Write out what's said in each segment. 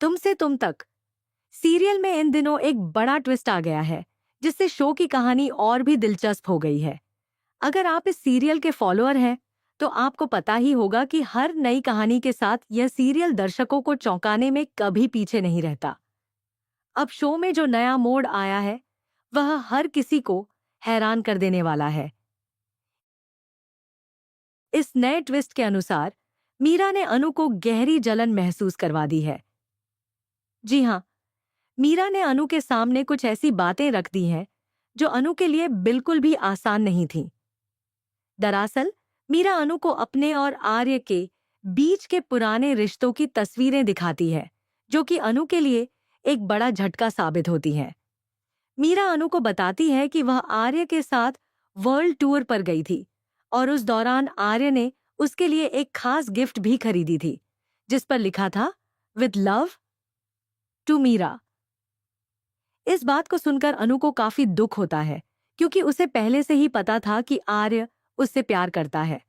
तुम से तुम तक सीरियल में इन दिनों एक बड़ा ट्विस्ट आ गया है, जिससे शो की कहानी और भी दिलचस्प हो गई है। अगर आप इस सीरियल के फॉलोअर हैं, तो आपको पता ही होगा कि हर नई कहानी के साथ यह सीरियल दर्शकों को चौंकाने में कभी पीछे नहीं रहता। अब शो में जो नया मोड़ आया है, वह हर किसी को हैरान कर देने वाला है। इस नए ट्विस्ट के अनुसार मीरा ने अनु को गहरी जलन महसूस करवा दी है। जी हाँ, मीरा ने अनु के सामने कुछ ऐसी बातें रख दी हैं जो अनु के लिए बिल्कुल भी आसान नहीं थीं। दरअसल मीरा अनु को अपने और आर्य के बीच के पुराने रिश्तों की तस्वीरें दिखाती है, जो कि अनु के लिए एक बड़ा झटका साबित होती हैं। मीरा अनु को बताती है कि वह आर्य के साथ वर्ल्ड टूर पर गई थी और उस दौरान आर्य ने उसके लिए एक खास गिफ्ट भी खरीदी थी, जिस पर लिखा था विद लव टू मीरा। इस बात को सुनकर अनु को काफी दुख होता है, क्योंकि उसे पहले से ही पता था कि आर्य उससे प्यार करता है।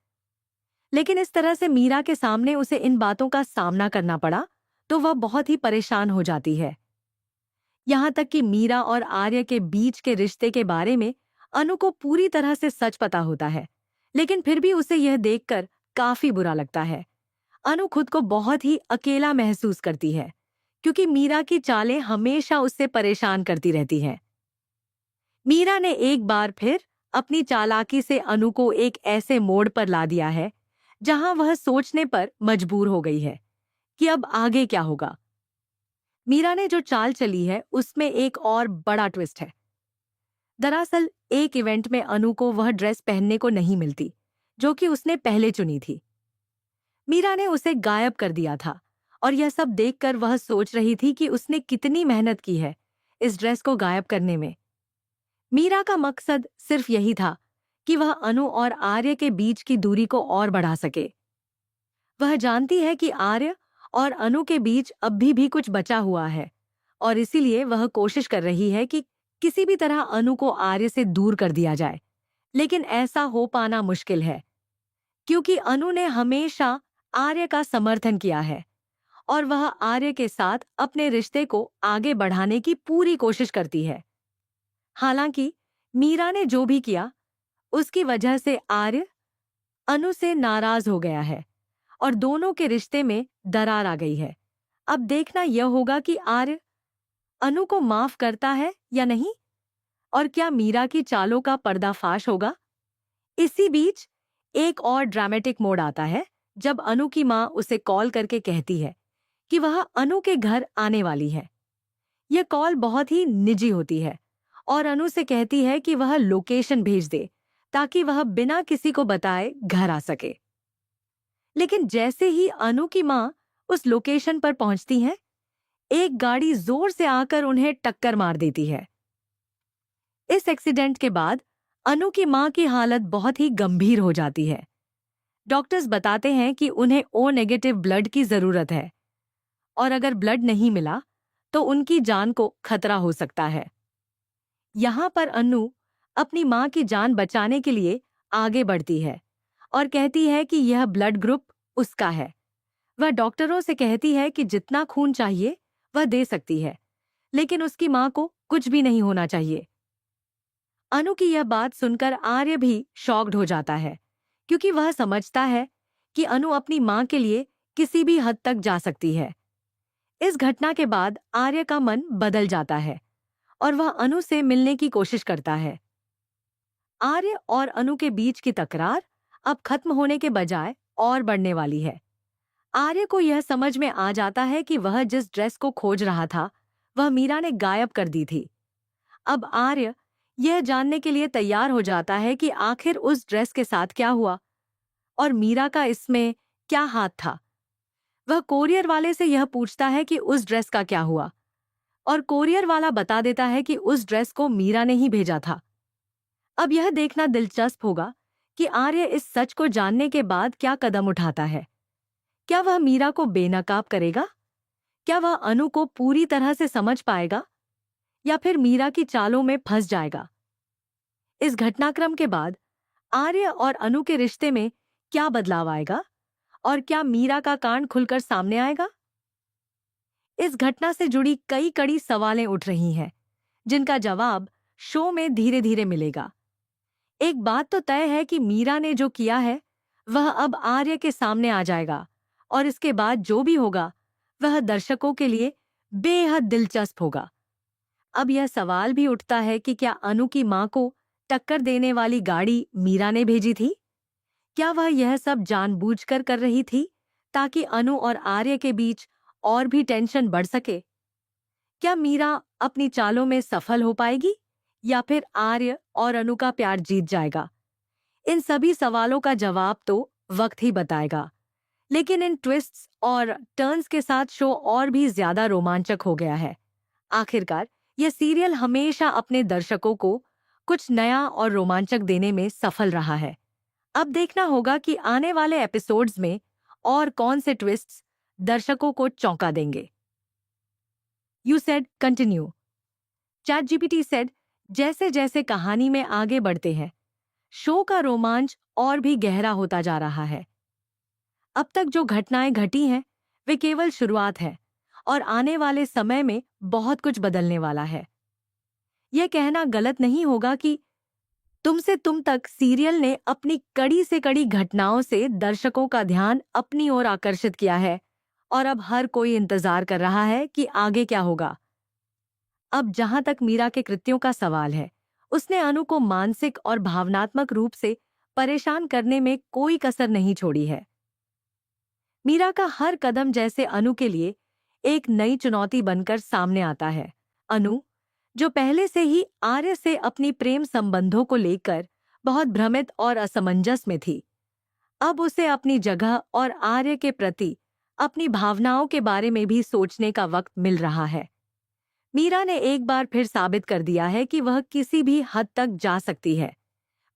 लेकिन इस तरह से मीरा के सामने उसे इन बातों का सामना करना पड़ा, तो वह बहुत ही परेशान हो जाती है। यहाँ तक कि मीरा और आर्य के बीच के रिश्ते के बारे में अनु को पूरी तरह से सच पता होता है, लेकिन फिर भी उसे यह देखकर काफी बुरा लगता है। अनु खुद को बहुत ही अकेला महसूस करती है, क्योंकि मीरा की चालें हमेशा उससे परेशान करती रहती हैं। मीरा ने एक बार फिर अपनी चालाकी से अनु को एक ऐसे मोड़ पर ला दिया है, जहां वह सोचने पर मजबूर हो गई है कि अब आगे क्या होगा। मीरा ने जो चाल चली है, उसमें एक और बड़ा ट्विस्ट है। दरअसल एक इवेंट में अनु को वह ड्रेस पहनने को नहीं मिलती, जो कि उसने पहले चुनी थी। मीरा ने उसे गायब कर दिया था, और यह सब देखकर वह सोच रही थी कि उसने कितनी मेहनत की है इस ड्रेस को गायब करने में। मीरा का मकसद सिर्फ यही था कि वह अनु और आर्य के बीच की दूरी को और बढ़ा सके। वह जानती है कि आर्य और अनु के बीच अभी भी कुछ बचा हुआ है, और इसीलिए वह कोशिश कर रही है कि किसी भी तरह अनु को आर्य से दूर कर दिया जाए। लेकिन ऐसा हो पाना मुश्किल है, क्योंकि अनु ने हमेशा आर्य का समर्थन किया है और वह आर्य के साथ अपने रिश्ते को आगे बढ़ाने की पूरी कोशिश करती है। हालांकि मीरा ने जो भी किया, उसकी वजह से आर्य अनु से नाराज हो गया है और दोनों के रिश्ते में दरार आ गई है। अब देखना यह होगा कि आर्य अनु को माफ करता है या नहीं, और क्या मीरा की चालों का पर्दाफाश होगा। इसी बीच एक और ड्रामेटिक मोड़ आता है, जब अनु की मां उसे कॉल करके कहती है कि वह अनु के घर आने वाली है। यह कॉल बहुत ही निजी होती है और अनु से कहती है कि वह लोकेशन भेज दे, ताकि वह बिना किसी को बताए घर आ सके। लेकिन जैसे ही अनु की मां उस लोकेशन पर पहुंचती है, एक गाड़ी जोर से आकर उन्हें टक्कर मार देती है। इस एक्सीडेंट के बाद अनु की मां की हालत बहुत ही गंभीर हो जाती है। डॉक्टर्स बताते हैं कि उन्हें ओ नेगेटिव ब्लड की जरूरत है, और अगर ब्लड नहीं मिला तो उनकी जान को खतरा हो सकता है। यहाँ पर अनु अपनी मां की जान बचाने के लिए आगे बढ़ती है और कहती है कि यह ब्लड ग्रुप उसका है। वह डॉक्टरों से कहती है कि जितना खून चाहिए वह दे सकती है, लेकिन उसकी मां को कुछ भी नहीं होना चाहिए। अनु की यह बात सुनकर आर्य भी शॉक्ड हो जाता है, क्योंकि वह समझता है कि अनु अपनी मां के लिए किसी भी हद तक जा सकती है। इस घटना के बाद आर्य का मन बदल जाता है और वह अनु से मिलने की कोशिश करता है। आर्य और अनु के बीच की तकरार अब खत्म होने के बजाय और बढ़ने वाली है। आर्य को यह समझ में आ जाता है कि वह जिस ड्रेस को खोज रहा था, वह मीरा ने गायब कर दी थी। अब आर्य यह जानने के लिए तैयार हो जाता है कि आखिर उस ड्रेस के साथ क्या हुआ और मीरा का इसमें क्या हाथ था। वह कोरियर वाले से यह पूछता है कि उस ड्रेस का क्या हुआ, और कोरियर वाला बता देता है कि उस ड्रेस को मीरा ने ही भेजा था। अब यह देखना दिलचस्प होगा कि आर्य इस सच को जानने के बाद क्या कदम उठाता है। क्या वह मीरा को बेनकाब करेगा? क्या वह अनु को पूरी तरह से समझ पाएगा, या फिर मीरा की चालों में फंस जाएगा? इस घटनाक्रम के बाद आर्य और अनु के रिश्ते में क्या बदलाव आएगा, और क्या मीरा का कांड खुलकर सामने आएगा? इस घटना से जुड़ी कई कड़ी सवालें उठ रही हैं, जिनका जवाब शो में धीरे धीरे मिलेगा। एक बात तो तय है कि मीरा ने जो किया है वह अब आर्य के सामने आ जाएगा, और इसके बाद जो भी होगा वह दर्शकों के लिए बेहद दिलचस्प होगा। अब यह सवाल भी उठता है कि क्या अनु की मां को टक्कर देने वाली गाड़ी मीरा ने भेजी थी? क्या वह यह सब जानबूझकर कर रही थी ताकि अनु और आर्य के बीच और भी टेंशन बढ़ सके? क्या मीरा अपनी चालों में सफल हो पाएगी या फिर आर्य और अनु का प्यार जीत जाएगा? इन सभी सवालों का जवाब तो वक्त ही बताएगा। लेकिन इन ट्विस्ट्स और टर्न्स के साथ शो और भी ज्यादा रोमांचक हो गया है। आखिरकार यह सीरियल हमेशा अपने दर्शकों को कुछ नया और रोमांचक देने में सफल रहा है। अब देखना होगा कि आने वाले एपिसोड्स में और कौन से ट्विस्ट्स दर्शकों को चौंका देंगे। You said continue. ChatGPT said, जैसे जैसे कहानी में आगे बढ़ते हैं शो का रोमांच और भी गहरा होता जा रहा है। अब तक जो घटनाएं घटी हैं वे केवल शुरुआत है, और आने वाले समय में बहुत कुछ बदलने वाला है। यह कहना गलत नहीं होगा कि तुमसे तुम तक सीरियल ने अपनी कड़ी से कड़ी घटनाओं से दर्शकों का ध्यान अपनी ओर आकर्षित किया है, और अब हर कोई इंतजार कर रहा है कि आगे क्या होगा। अब जहां तक मीरा के कृत्यों का सवाल है, उसने अनु को मानसिक और भावनात्मक रूप से परेशान करने में कोई कसर नहीं छोड़ी है। मीरा का हर कदम जैसे अनु के लिए एक नई चुनौती बनकर सामने आता है। अनु, जो पहले से ही आर्य से अपनी प्रेम संबंधों को लेकर बहुत भ्रमित और असमंजस में थी, अब उसे अपनी जगह और आर्य के प्रति अपनी भावनाओं के बारे में भी सोचने का वक्त मिल रहा है। मीरा ने एक बार फिर साबित कर दिया है कि वह किसी भी हद तक जा सकती है,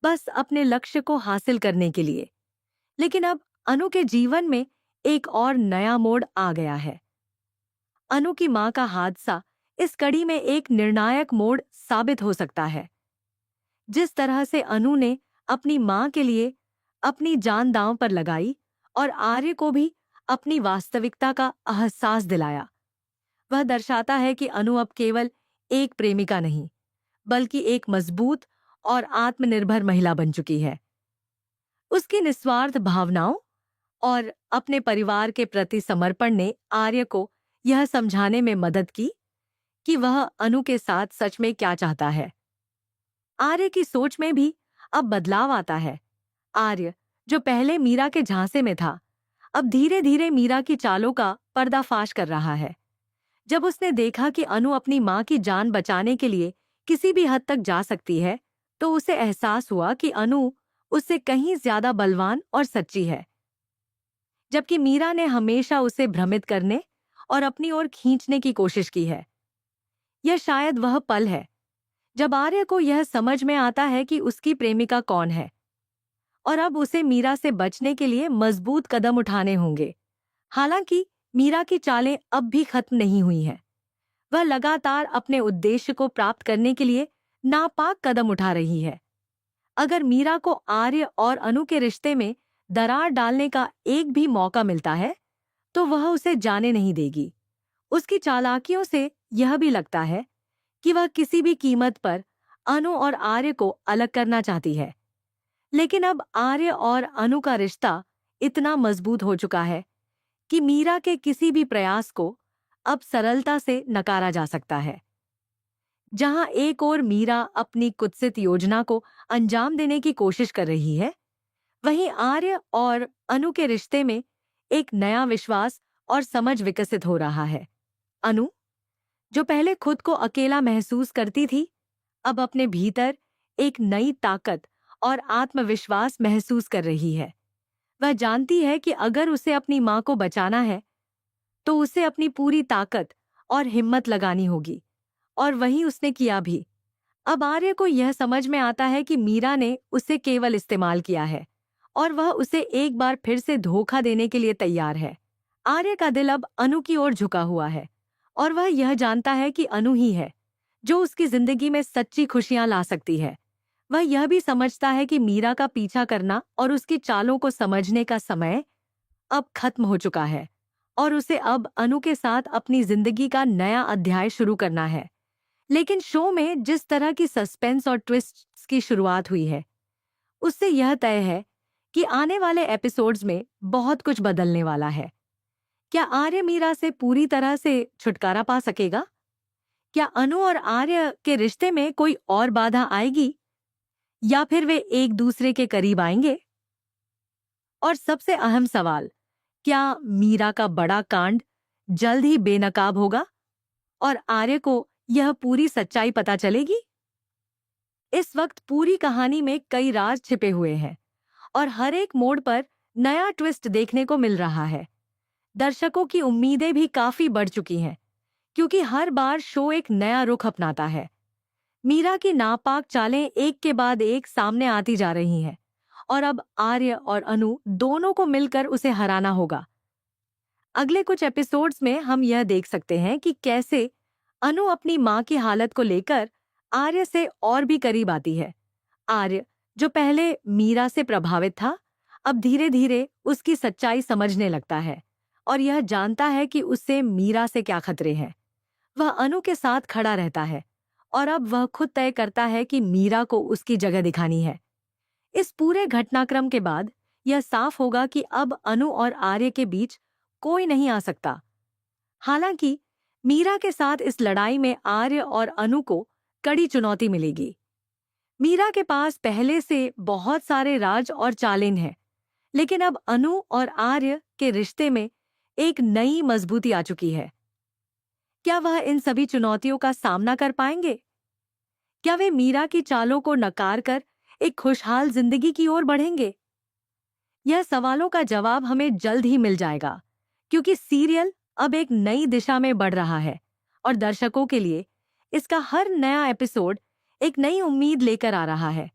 बस अपने लक्ष्य को हासिल करने के लिए। लेकिन अब अनु के जीवन में एक और नया मोड़ आ गया है। अनु की मां का हादसा इस कड़ी में एक निर्णायक मोड़ साबित हो सकता है। जिस तरह से अनु ने अपनी मां के लिए अपनी जान दांव पर लगाई और आर्य को भी अपनी वास्तविकता का एहसास दिलाया, वह दर्शाता है कि अनु अब केवल एक प्रेमिका नहीं, बल्कि एक मजबूत और आत्मनिर्भर महिला बन चुकी है। उसकी निस्वार्थ भावनाओं और अपने परिवार के प्रति समर्पण ने आर्य को यह समझाने में मदद की कि वह अनु के साथ सच में क्या चाहता है। आर्य की सोच में भी अब बदलाव आता है। आर्य, जो पहले मीरा के झांसे में था, अब धीरे धीरे मीरा की चालों का पर्दाफाश कर रहा है। जब उसने देखा कि अनु अपनी मां की जान बचाने के लिए किसी भी हद तक जा सकती है, तो उसे एहसास हुआ कि अनु उससे कहीं ज्यादा बलवान और सच्ची है। जबकि मीरा ने हमेशा उसे भ्रमित करने और अपनी ओर खींचने की कोशिश की है। यह शायद वह पल है जब आर्य को यह समझ में आता है कि उसकी प्रेमिका कौन है, और अब उसे मीरा से बचने के लिए मजबूत कदम उठाने होंगे। हालांकि मीरा की चालें अब भी खत्म नहीं हुई हैं। वह लगातार अपने उद्देश्य को प्राप्त करने के लिए नापाक कदम उठा रही है। अगर मीरा को आर्य और अनु के रिश्ते में दरार डालने का एक भी मौका मिलता है, तो वह उसे जाने नहीं देगी। उसकी चालाकियों से यह भी लगता है कि वह किसी भी कीमत पर अनु और आर्य को अलग करना चाहती है। लेकिन अब आर्य और अनु का रिश्ता इतना मजबूत हो चुका है कि मीरा के किसी भी प्रयास को अब सरलता से नकारा जा सकता है। जहां एक ओर मीरा अपनी कुत्सित योजना को अंजाम देने की कोशिश कर रही है, वहीं आर्य और अनु के रिश्ते में एक नया विश्वास और समझ विकसित हो रहा है। अनु, जो पहले खुद को अकेला महसूस करती थी, अब अपने भीतर एक नई ताकत और आत्मविश्वास महसूस कर रही है। वह जानती है कि अगर उसे अपनी मां को बचाना है, तो उसे अपनी पूरी ताकत और हिम्मत लगानी होगी, और वही उसने किया भी। अब आर्य को यह समझ में आता है कि मीरा ने उसे केवल इस्तेमाल किया है, और वह उसे एक बार फिर से धोखा देने के लिए तैयार है। आर्य का दिल अब अनु की ओर झुका हुआ है, और वह यह जानता है कि अनु ही है जो उसकी जिंदगी में सच्ची खुशियां ला सकती है। वह यह भी समझता है कि मीरा का पीछा करना और उसकी चालों को समझने का समय अब खत्म हो चुका है। और उसे अब अनु के साथ अपनी जिंदगी का नया अध्याय शुरू करना है। लेकिन शो में जिस तरह की सस्पेंस और ट्विस्ट्स की शुरुआत हुई है, उससे यह तय है कि आने वाले एपिसोड्स में बहुत कुछ बदलने वाला है। क्या आर्य मीरा से पूरी तरह से छुटकारा पा सकेगा? क्या अनु और आर्य के रिश्ते में कोई और बाधा आएगी, या फिर वे एक दूसरे के करीब आएंगे? और सबसे अहम सवाल, क्या मीरा का बड़ा कांड जल्द ही बेनकाब होगा और आर्य को यह पूरी सच्चाई पता चलेगी? इस वक्त पूरी कहानी में कई राज छिपे हुए हैं और हर एक मोड़ पर नया ट्विस्ट देखने को मिल रहा है। दर्शकों की उम्मीदें भी काफी बढ़ चुकी हैं, क्योंकि हर बार शो एक नया रुख अपनाता है। मीरा की नापाक चालें एक के बाद एक सामने आती जा रही हैं और अब आर्य और अनु दोनों को मिलकर उसे हराना होगा। अगले कुछ एपिसोड्स में हम यह देख सकते हैं कि कैसे अनु अपनी मां की हालत को लेकर आर्य से और भी करीब आती है। आर्य, जो पहले मीरा से प्रभावित था, अब धीरे धीरे उसकी सच्चाई समझने लगता है और यह जानता है कि उससे मीरा से क्या खतरे हैं। वह अनु के साथ खड़ा रहता है और अब वह खुद तय करता है कि मीरा को उसकी जगह दिखानी है। इस पूरे घटनाक्रम के बाद यह साफ होगा कि अब अनु और आर्य के बीच कोई नहीं आ सकता। हालांकि मीरा के साथ इस लड़ाई में आर्य और अनु को कड़ी चुनौती मिलेगी। मीरा के पास पहले से बहुत सारे राज और चालें हैं, लेकिन अब अनु और आर्य के रिश्ते में एक नई मजबूती आ चुकी है। क्या वह इन सभी चुनौतियों का सामना कर पाएंगे? क्या वे मीरा की चालों को नकार कर एक खुशहाल जिंदगी की ओर बढ़ेंगे? यह सवालों का जवाब हमें जल्द ही मिल जाएगा, क्योंकि सीरियल अब एक नई दिशा में बढ़ रहा है और दर्शकों के लिए इसका हर नया एपिसोड एक नई उम्मीद लेकर आ रहा है।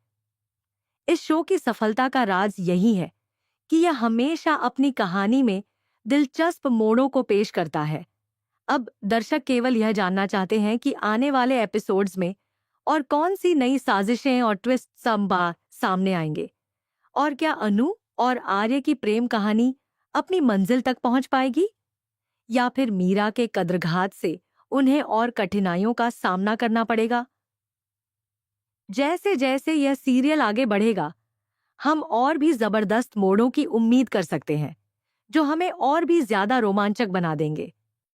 इस शो की सफलता का राज यही है कि यह हमेशा अपनी कहानी में दिलचस्प मोड़ों को पेश करता है। अब दर्शक केवल यह जानना चाहते हैं कि आने वाले एपिसोड्स में और कौन सी नई साजिशें और ट्विस्ट सामने आएंगे, और क्या अनु और आर्य की प्रेम कहानी अपनी मंजिल तक पहुंच पाएगी, या फिर मीरा के कद्रघात से उन्हें और कठिनाइयों का सामना करना पड़ेगा। जैसे जैसे यह सीरियल आगे बढ़ेगा, हम और भी जबरदस्त मोड़ों की उम्मीद कर सकते हैं, जो हमें और भी ज्यादा रोमांचक बना देंगे।